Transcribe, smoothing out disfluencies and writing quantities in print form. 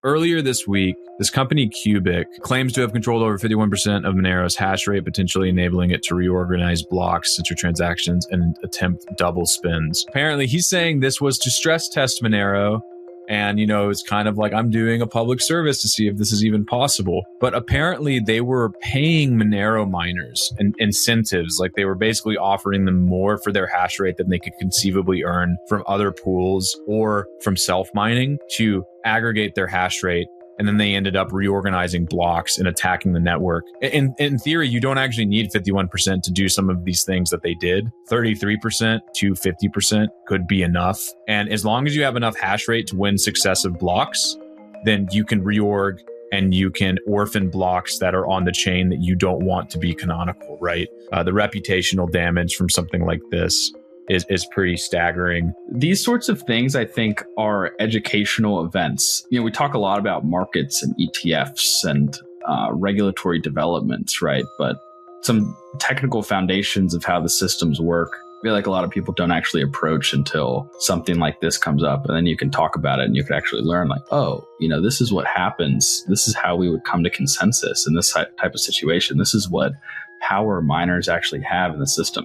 Earlier this week, this company Qubic claims to have controlled over 51% of Monero's hash rate, potentially enabling it to reorganize blocks, censor transactions, and attempt double spends. Apparently, he's saying this was to stress test Monero. And, it's kind of like I'm doing a public service to see if this is even possible. But apparently they were paying Monero miners incentives. Like they were basically offering them more for their hash rate than they could conceivably earn from other pools or from self-mining to aggregate their hash rate. And then they ended up reorganizing blocks and attacking the network. In theory, you don't actually need 51% to do some of these things that they did. 33% to 50% could be enough. And as long as you have enough hash rate to win successive blocks, then you can reorg and you can orphan blocks that are on the chain that you don't want to be canonical, right? The reputational damage from something like this is pretty staggering. These sorts of things, I think, are educational events. We talk a lot about markets and ETFs and regulatory developments, right? But some technical foundations of how the systems work, I feel like a lot of people don't actually approach until something like this comes up. And then you can talk about it and you can actually learn like, this is what happens. This is how we would come to consensus in this type of situation. This is what power miners actually have in the system.